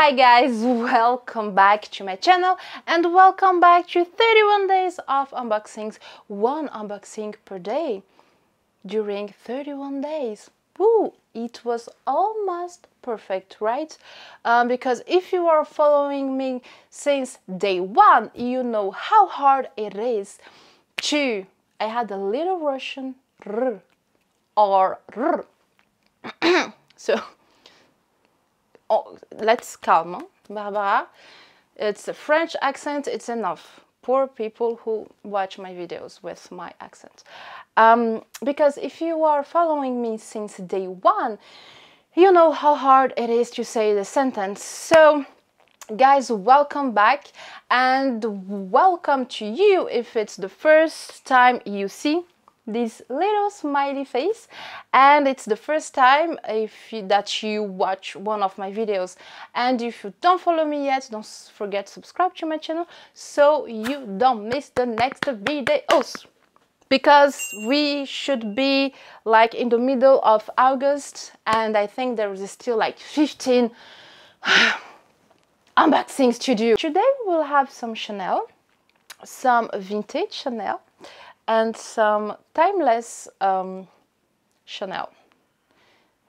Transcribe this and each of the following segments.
Hi guys, welcome back to my channel and welcome back to 31 days of unboxings, one unboxing per day during 31 days. Woo! It was almost perfect, right? Because if you are following me since day one, you know how hard it is to... I had a little Russian r or r. So... Oh, let's calm, huh? Barbara. It's a French accent, it's enough. Poor people who watch my videos with my accent. Because if you are following me since day one, you know how hard it is to say the sentence. So, guys, welcome back and welcome to you if it's the first time you see this little smiley face and it's the first time that you watch one of my videos. And if you don't follow me yet, don't forget to subscribe to my channel so you don't miss the next videos, because we should be like in the middle of August and I think there is still like 15 unboxings to do. Today we'll have some Chanel, some vintage Chanel, and some timeless Chanel.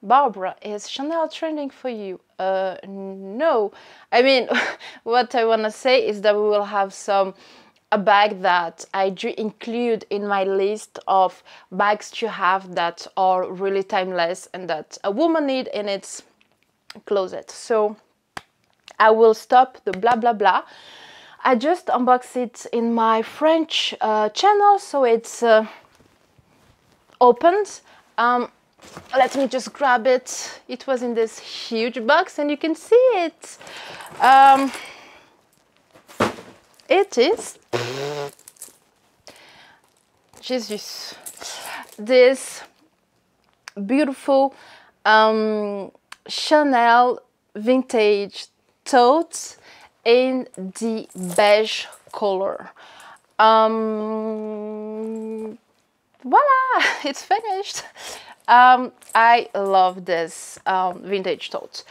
Barbara, is Chanel trending for you? No. I mean, what I want to say is that we will have a bag that I do include in my list of bags to have that are really timeless and that a woman needs in its closet. So I will stop the blah blah blah. I just unboxed it in my French channel, so it's opened. Let me just grab it. It was in this huge box and you can see it. It is Jesus, this beautiful Chanel vintage tote in the beige color. Voila, it's finished. I love this vintage tote.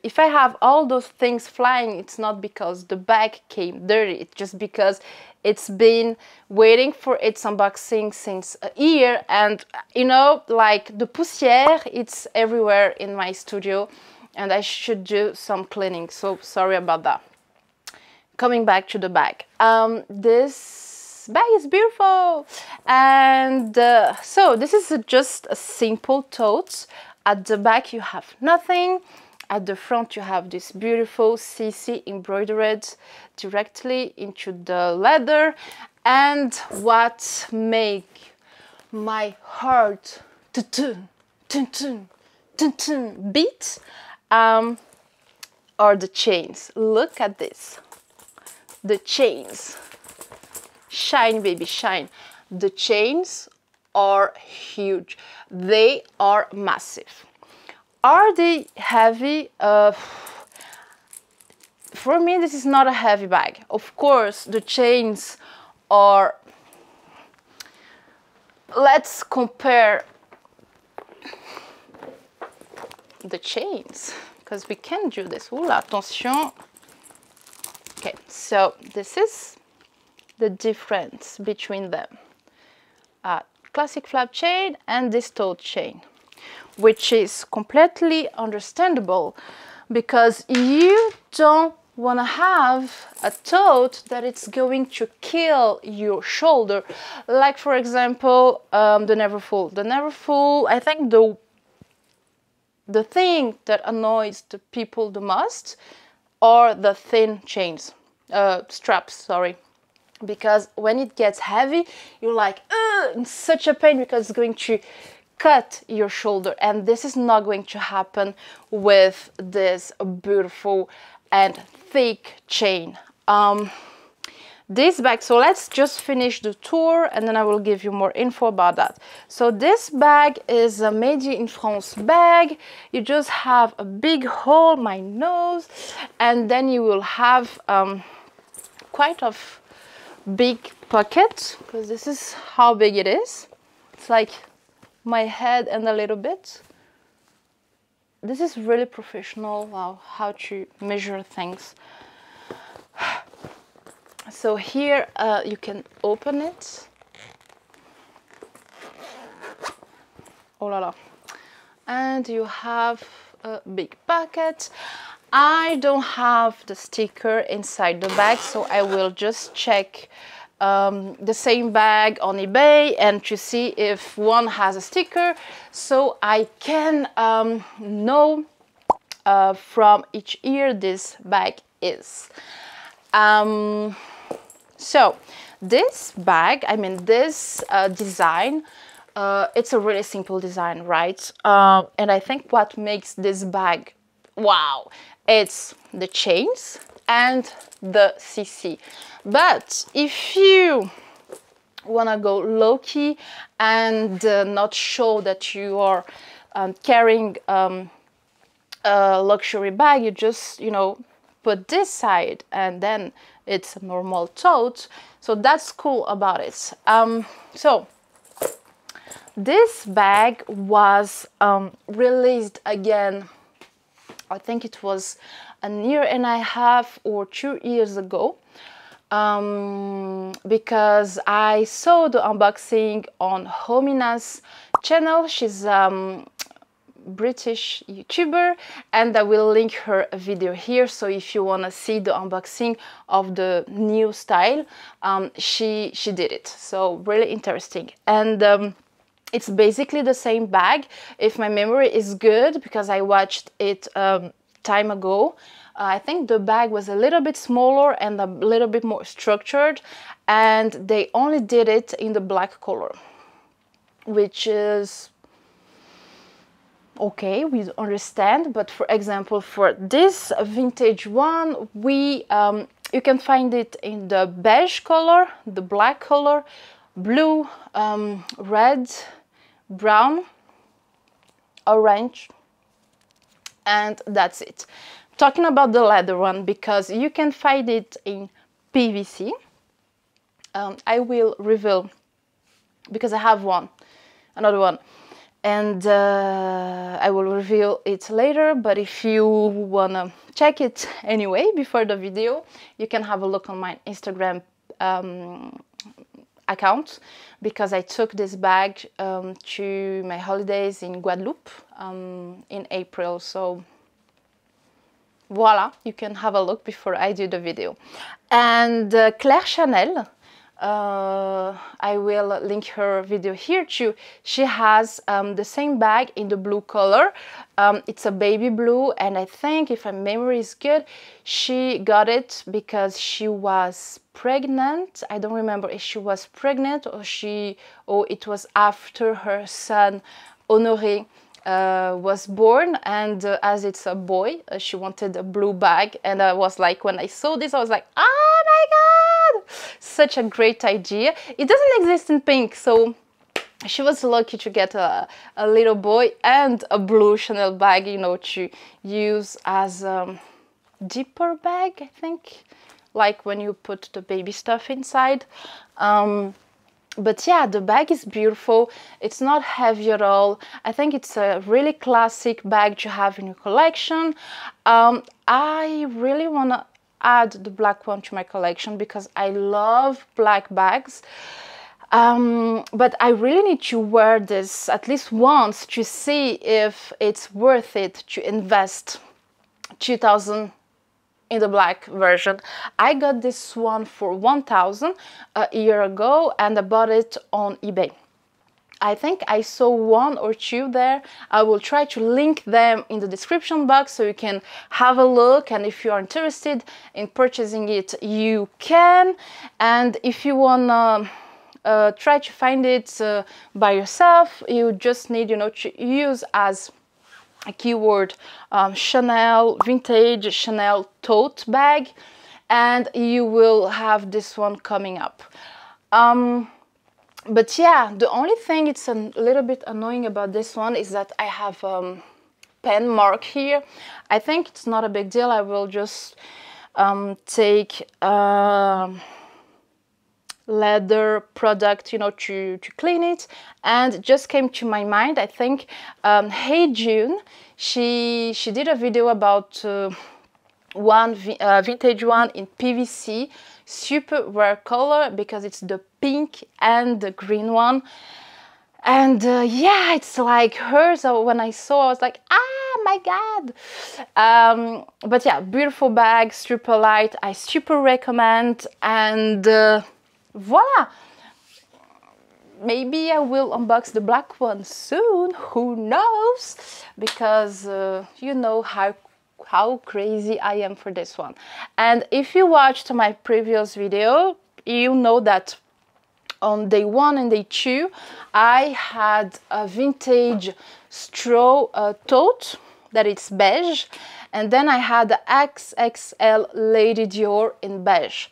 If I have all those things flying, it's not because the bag came dirty, it's just because it's been waiting for its unboxing since a year, and you know, like the poussière, it's everywhere in my studio and I should do some cleaning, so sorry about that. Coming back to the bag, this bag is beautiful, and so this is just a simple tote. At the back you have nothing. At the front you have this beautiful CC embroidered directly into the leather, and what make my heart beat are the chains. Look at this. The chains. Shine, baby, shine. The chains are huge. They are massive. Are they heavy? For me, this is not a heavy bag. Of course, the chains are... Let's compare the chains, because we can do this. Oula, attention. Okay, so this is the difference between them. Classic flap chain and this tote chain, which is completely understandable because you don't want to have a tote that it's going to kill your shoulder. Like for example, the Neverfull. The Neverfull, I think the thing that annoys the people the most are the thin chains, straps, sorry. Because when it gets heavy, you're like, ugh, in such a pain because it's going to cut your shoulder, and this is not going to happen with this beautiful and thick chain. This bag, so let's just finish the tour and then I will give you more info about that. So this bag is a Made in France bag. You just have a big hole, my nose, and then you will have quite a big pocket, because this is how big it is. It's like my head and a little bit. this is really professional. Wow, how to measure things. So here you can open it. Oh la la. And you have a big packet. I don't have the sticker inside the bag, so I will just check the same bag on eBay and to see if one has a sticker, so I can know from each year this bag is. So this bag, I mean this design, it's a really simple design, right? And I think what makes this bag wow, it's the chains and the CC. But if you want to go low-key and not show that you are carrying a luxury bag, you just, you know, put this side and then it's a normal tote. So that's cool about it. So this bag was released again, I think it was a year and a half or 2 years ago, because I saw the unboxing on Homina's channel. She's British YouTuber, and I will link her a video here, so if you want to see the unboxing of the new style, she did it, so really interesting. And it's basically the same bag, if my memory is good, because I watched it time ago. I think the bag was a little bit smaller and a little bit more structured, and they only did it in the black color, which is okay, we understand. But for example, for this vintage one, you can find it in the beige color, the black color, blue, red, brown, orange, and that's it. Talking about the leather one, because you can find it in PVC. I will reveal, because I have another one, and I will reveal it later. But if you wanna check it anyway before the video, you can have a look on my Instagram account, because I took this bag to my holidays in Guadeloupe in April. So voila, you can have a look before I do the video. And Claire Chanel, I will link her video here too. She has the same bag in the blue color. It's a baby blue, and I think, if my memory is good, she got it because she was pregnant. I don't remember if she was pregnant or it was after her son Honoré was born, and as it's a boy, she wanted a blue bag, and I was like, when I saw this, I was like, oh my god, such a great idea. It doesn't exist in pink, so she was lucky to get a little boy and a blue Chanel bag, you know, to use as a zipper bag, I think, like when you put the baby stuff inside. But yeah, the bag is beautiful. It's not heavy at all. I think it's a really classic bag to have in your collection. I really want to add the black one to my collection because I love black bags. But I really need to wear this at least once to see if it's worth it to invest 2,000 in the black version. I got this one for 1,000 a year ago, and I bought it on eBay. I think I saw one or two there. I will try to link them in the description box so you can have a look, and if you are interested in purchasing it, you can. And if you wanna try to find it by yourself, you just need, you know, to use as a keyword Chanel, vintage Chanel tote bag, and you will have this one coming up. But yeah, the only thing it's a little bit annoying about this one is that I have pen mark here. I think it's not a big deal. I will just take leather product, you know, to clean it. And it just came to my mind, I think, Hey June, she did a video about vintage one in PVC, super rare color because it's the pink and the green one. And yeah, it's like hers. So when I saw, I was like, ah, my God. But yeah, beautiful bag, super light. I super recommend. And voila. Maybe I will unbox the black one soon. Who knows? Because you know how crazy I am for this one. And if you watched my previous video, you know that on day 1 and day 2, I had a vintage straw tote that it's beige, and then I had the XXL Lady Dior in beige.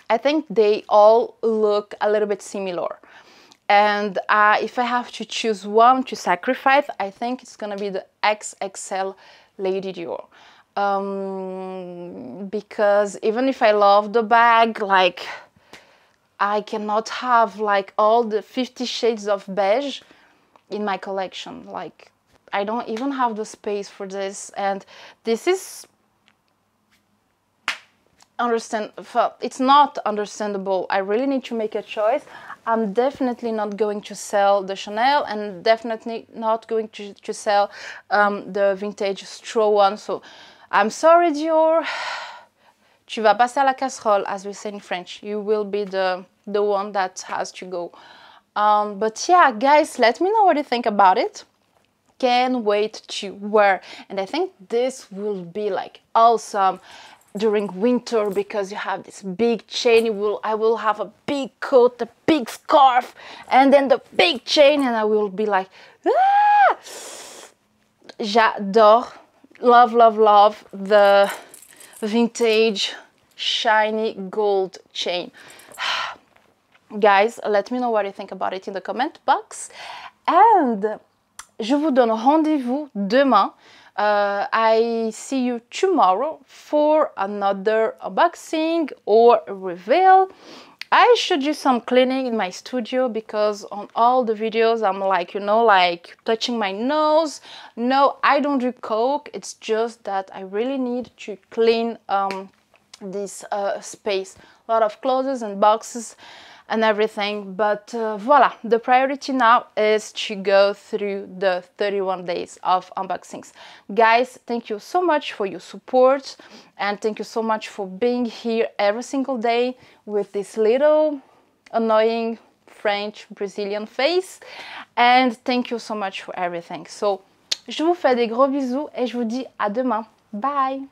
I think they all look a little bit similar. And if I have to choose one to sacrifice, I think it's gonna be the XXL Lady Dior. Because even if I love the bag, like, I cannot have like all the 50 shades of beige in my collection. Like, I don't even have the space for this, and this is it's not understandable. I really need to make a choice. I'm definitely not going to sell the Chanel, and definitely not going to sell the vintage straw one. So I'm sorry, Dior. Tu vas passer à la casserole, as we say in French. You will be the one that has to go. But yeah, guys, let me know what you think about it. Can't wait to wear. And I think this will be like awesome during winter, because you have this big chain. I will have a big coat, a big scarf, and then the big chain, and I will be like, ah! J'adore. Love, love, love the vintage shiny gold chain. Guys, let me know what you think about it in the comment box. And je vous donne rendez-vous demain. I see you tomorrow for another unboxing or reveal. I should do some cleaning in my studio, because on all the videos I'm like, you know, like touching my nose. No, I don't do coke. It's just that I really need to clean this space. A lot of clothes and boxes and everything. But voila, the priority now is to go through the 31 days of unboxings. Guys, thank you so much for your support, and thank you so much for being here every single day with this little annoying French Brazilian face. And thank you so much for everything. So je vous fais des gros bisous et je vous dis à demain. Bye.